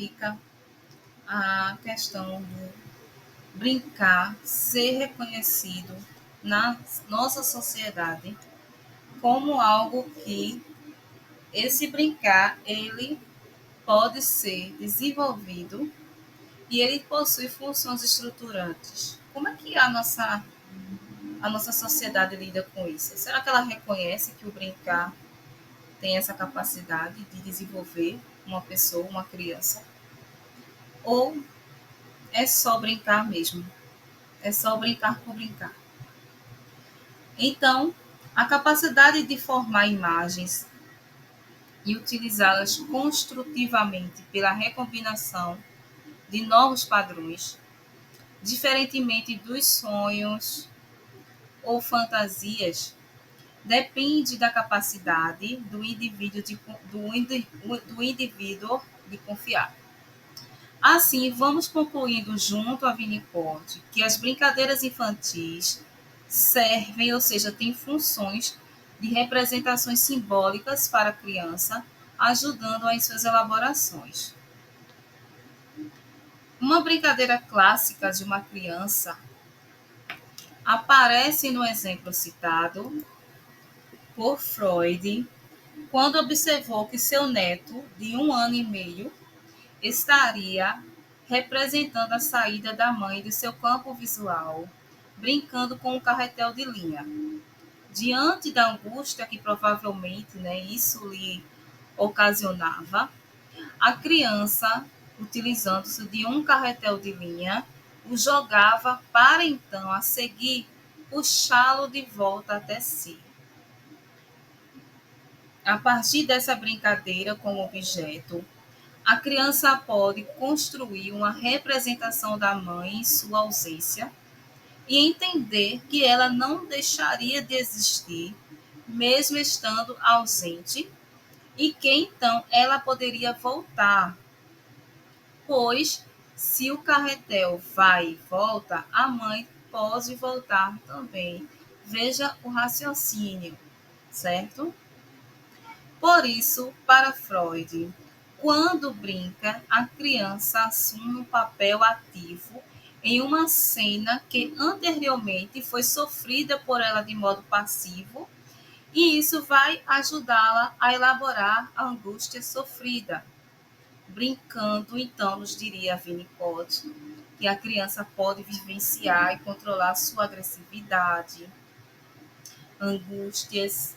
fica a questão do brincar ser reconhecido na nossa sociedade como algo que esse brincar ele pode ser desenvolvido e ele possui funções estruturantes. Como é que a nossa sociedade lida com isso? Será que ela reconhece que o brincar tem essa capacidade de desenvolver uma pessoa, uma criança? Ou é só brincar mesmo? É só brincar por brincar? Então, a capacidade de formar imagens e utilizá-las construtivamente pela recombinação de novos padrões, diferentemente dos sonhos ou fantasias, depende da capacidade do indivíduo de confiar. Assim, vamos concluindo junto a Winnicott que as brincadeiras infantis servem, ou seja, têm funções de representações simbólicas para a criança, ajudando-a em suas elaborações. Uma brincadeira clássica de uma criança aparece no exemplo citado por Freud, quando observou que seu neto, de 1 ano e meio, estaria representando a saída da mãe de seu campo visual, brincando com um carretel de linha. Diante da angústia que provavelmente isso lhe ocasionava, a criança, utilizando-se de um carretel de linha, o jogava para então, a seguir, puxá-lo de volta até si. A partir dessa brincadeira com o objeto, a criança pode construir uma representação da mãe em sua ausência e entender que ela não deixaria de existir, mesmo estando ausente, e que então ela poderia voltar, pois se o carretel vai e volta, a mãe pode voltar também. Veja o raciocínio, certo? Por isso, para Freud, quando brinca, a criança assume um papel ativo em uma cena que anteriormente foi sofrida por ela de modo passivo, e isso vai ajudá-la a elaborar a angústia sofrida. Brincando, então, nos diria Winnicott, que a criança pode vivenciar e controlar sua agressividade, angústias,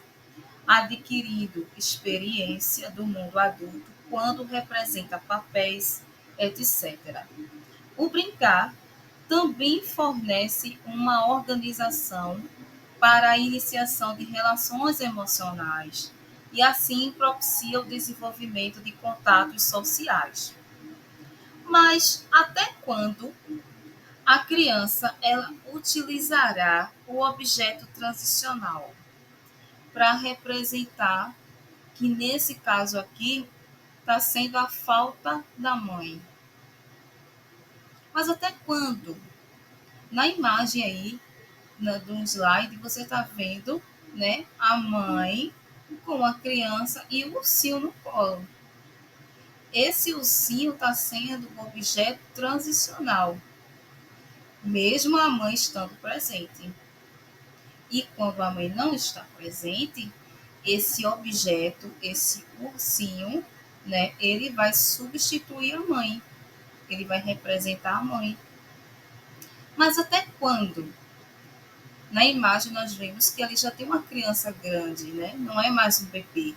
adquirindo experiência do mundo adulto quando representa papéis, etc. O brincar também fornece uma organização para a iniciação de relações emocionais e assim propicia o desenvolvimento de contatos sociais. Mas até quando a criança ela utilizará o objeto transicional para representar que nesse caso aqui está sendo a falta da mãe? Mas até quando? Na imagem aí, do slide, você está vendo, a mãe com a criança e o ursinho no colo. Esse ursinho está sendo um objeto transicional, mesmo a mãe estando presente. E quando a mãe não está presente, esse objeto, esse ursinho, ele vai substituir a mãe, ele vai representar a mãe. Mas até quando? Na imagem nós vemos que ali já tem uma criança grande, não é mais um bebê,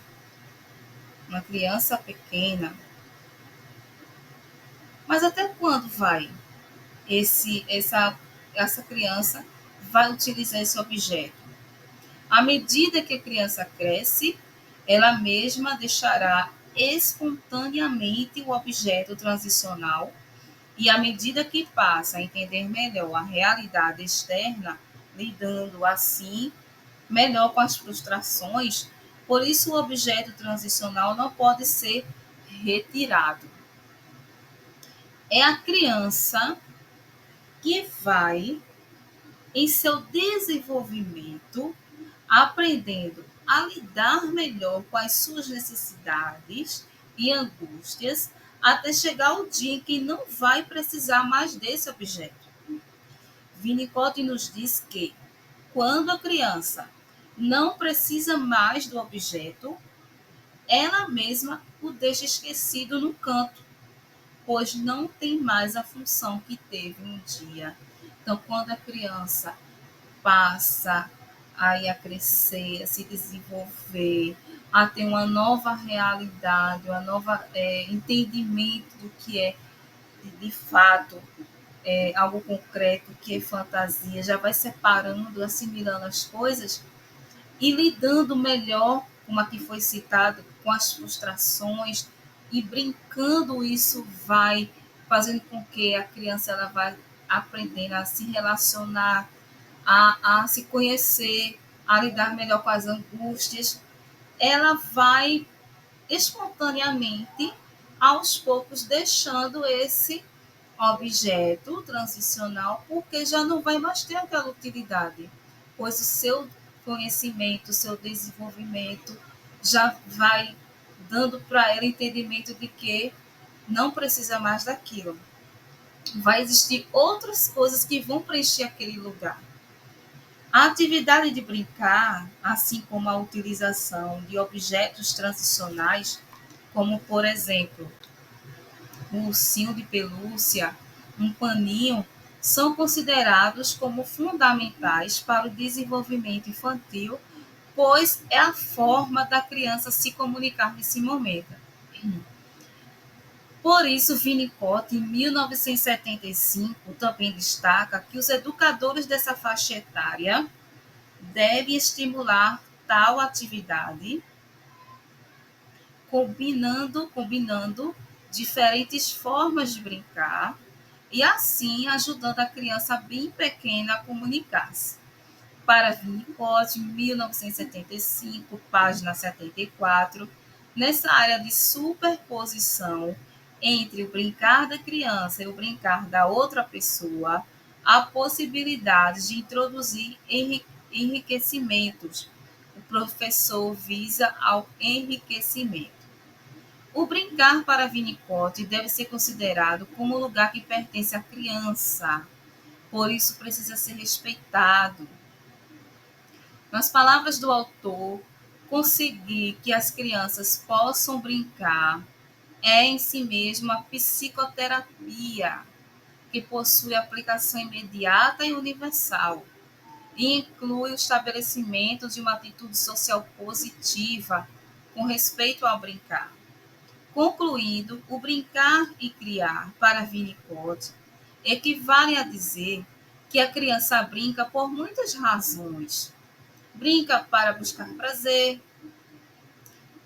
uma criança pequena. Mas até quando vai essa criança vai utilizar esse objeto? À medida que a criança cresce, ela mesma deixará espontaneamente o objeto transicional e, à medida que passa a entender melhor a realidade externa, lidando assim melhor com as frustrações, por isso o objeto transicional não pode ser retirado. É a criança que vai, em seu desenvolvimento, aprendendo a lidar melhor com as suas necessidades e angústias, até chegar o dia em que não vai precisar mais desse objeto. Winnicott nos diz que, quando a criança não precisa mais do objeto, ela mesma o deixa esquecido no canto, pois não tem mais a função que teve um dia. Então, quando a criança passa aí a crescer, a se desenvolver, a ter uma nova realidade, uma nova entendimento do que é de fato algo concreto, que é fantasia, já vai separando, assimilando as coisas e lidando melhor, como aqui foi citado, com as frustrações e brincando, isso vai fazendo com que a criança ela vai aprendendo a se relacionar, a se conhecer, a lidar melhor com as angústias, ela vai espontaneamente, aos poucos, deixando esse objeto transicional, porque já não vai mais ter aquela utilidade, pois o seu conhecimento, o seu desenvolvimento já vai dando para ela entendimento de que não precisa mais daquilo. Vai existir outras coisas que vão preencher aquele lugar. A atividade de brincar, assim como a utilização de objetos transicionais, como por exemplo um ursinho de pelúcia, um paninho, são considerados como fundamentais para o desenvolvimento infantil, pois é a forma da criança se comunicar nesse momento. Por isso, Winnicott, em 1975, também destaca que os educadores dessa faixa etária devem estimular tal atividade, combinando diferentes formas de brincar e assim ajudando a criança bem pequena a comunicar-se. Para Winnicott, 1975, página 74, nessa área de superposição entre o brincar da criança e o brincar da outra pessoa, há possibilidade de introduzir enriquecimentos. O professor visa ao enriquecimento. O brincar para Winnicott deve ser considerado como um lugar que pertence à criança, por isso precisa ser respeitado. Nas palavras do autor, conseguir que as crianças possam brincar é em si mesma a psicoterapia, que possui aplicação imediata e universal, e inclui o estabelecimento de uma atitude social positiva com respeito ao brincar. Concluindo, o brincar e criar para Winnicott equivale a dizer que a criança brinca por muitas razões. Brinca para buscar prazer,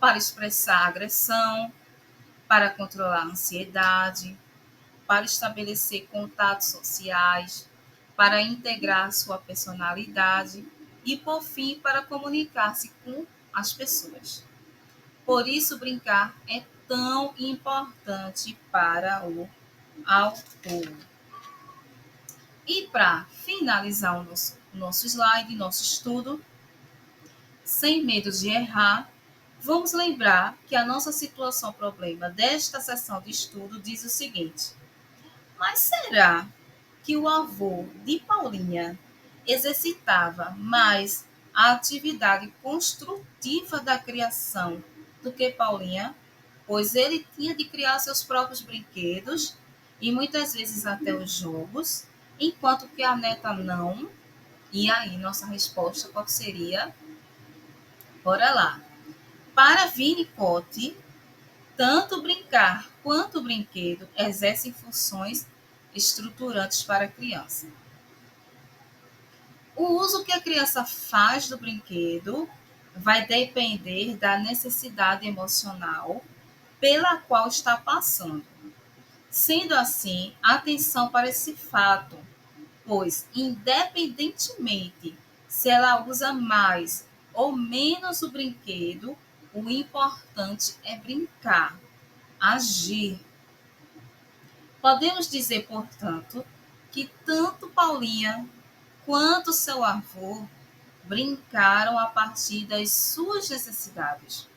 para expressar agressão, para controlar a ansiedade, para estabelecer contatos sociais, para integrar sua personalidade e, por fim, para comunicar-se com as pessoas. Por isso, brincar é tão importante para o autor. E para finalizar o nosso slide, nosso estudo, sem medo de errar, vamos lembrar que a nossa situação problema desta sessão de estudo diz o seguinte: mas será que o avô de Paulinha exercitava mais a atividade construtiva da criação do que Paulinha? Pois ele tinha de criar seus próprios brinquedos e muitas vezes até os jogos, enquanto que a neta não. E aí, nossa resposta qual seria? Bora lá. Para Winnicott, tanto o brincar quanto o brinquedo exercem funções estruturantes para a criança. O uso que a criança faz do brinquedo vai depender da necessidade emocional pela qual está passando. Sendo assim, atenção para esse fato, pois, independentemente se ela usa mais ou menos o brinquedo, o importante é brincar, agir. Podemos dizer, portanto, que tanto Paulinha quanto seu avô brincaram a partir das suas necessidades.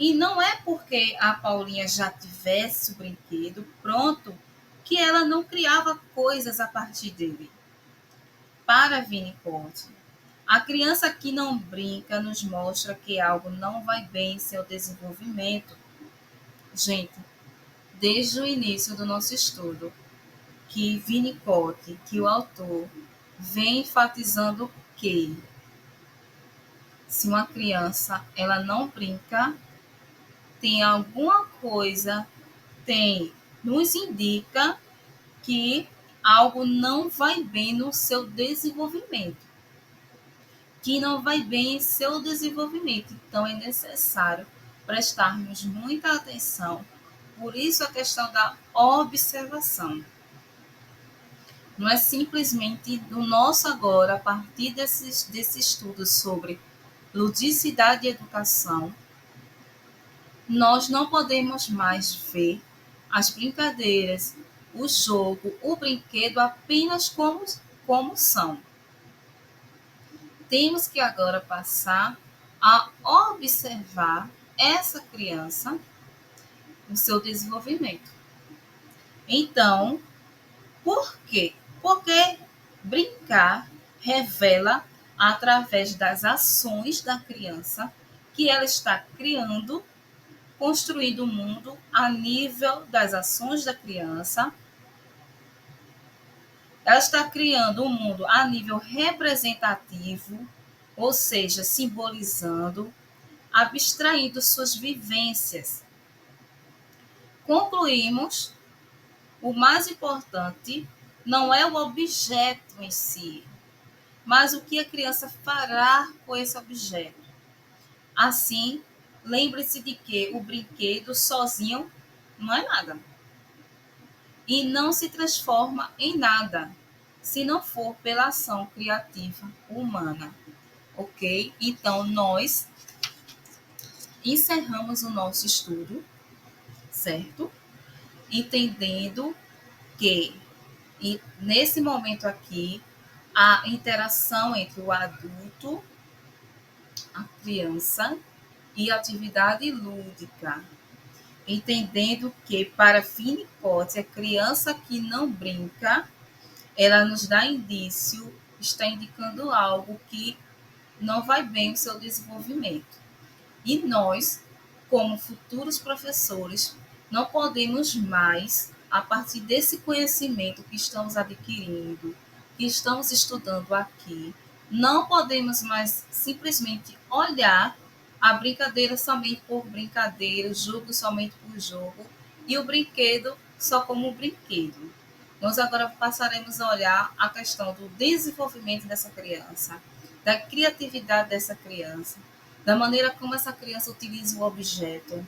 E não é porque a Paulinha já tivesse o brinquedo pronto que ela não criava coisas a partir dele. Para Winnicott, a criança que não brinca nos mostra que algo não vai bem em seu desenvolvimento. Gente, desde o início do nosso estudo, que Winnicott, que o autor, vem enfatizando que se uma criança ela não brinca, tem alguma coisa, nos indica que algo não vai bem no seu desenvolvimento, que não vai bem em seu desenvolvimento. Então é necessário prestarmos muita atenção. Por isso a questão da observação. Não é simplesmente no nosso agora, a partir desse estudo sobre ludicidade e educação, nós não podemos mais ver as brincadeiras, o jogo, o brinquedo apenas como são. Temos que agora passar a observar essa criança no seu desenvolvimento. Então, por quê? Porque brincar revela, através das ações da criança, que ela está criando, construindo o mundo a nível das ações da criança. Ela está criando um mundo a nível representativo, ou seja, simbolizando, abstraindo suas vivências. Concluímos, o mais importante não é o objeto em si, mas o que a criança fará com esse objeto. Assim, lembre-se de que o brinquedo sozinho não é nada. E não se transforma em nada se não for pela ação criativa humana. Ok? Então, nós encerramos o nosso estudo, certo? Entendendo que, e nesse momento aqui, a interação entre o adulto, a criança e a atividade lúdica. Entendendo que, para Winnicott, a criança que não brinca, ela nos dá indício, está indicando algo que não vai bem o seu desenvolvimento. E nós, como futuros professores, não podemos mais, a partir desse conhecimento que estamos adquirindo, que estamos estudando aqui, não podemos mais simplesmente olhar a brincadeira somente por brincadeira, o jogo somente por jogo, e o brinquedo só como brinquedo. Nós agora passaremos a olhar a questão do desenvolvimento dessa criança, da criatividade dessa criança, da maneira como essa criança utiliza o objeto,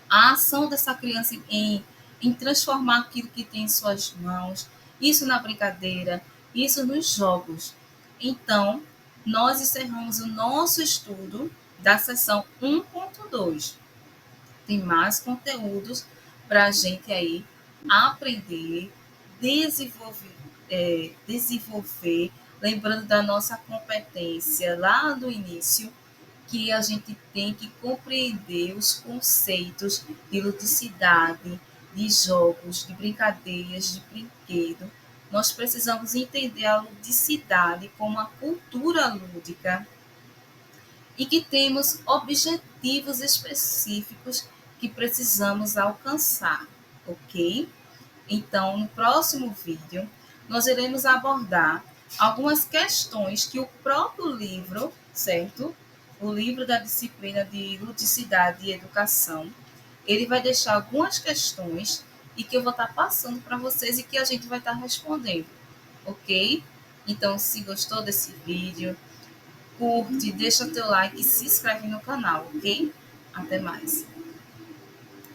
a ação dessa criança em transformar aquilo que tem em suas mãos, isso na brincadeira, isso nos jogos. Então, nós encerramos o nosso estudo da sessão 1.2. Tem mais conteúdos para a gente aí aprender, desenvolver, desenvolver, lembrando da nossa competência lá no início, que a gente tem que compreender os conceitos de ludicidade, de jogos, de brincadeiras, de brinquedo. Nós precisamos entender a ludicidade como a cultura lúdica e que temos objetivos específicos que precisamos alcançar, ok? Então, no próximo vídeo, nós iremos abordar algumas questões que o próprio livro, certo? O livro da disciplina de ludicidade e educação, ele vai deixar algumas questões e que eu vou estar passando para vocês e que a gente vai estar respondendo, ok? Então, se gostou desse vídeo, curte, deixa teu like e se inscreve no canal, ok? Até mais.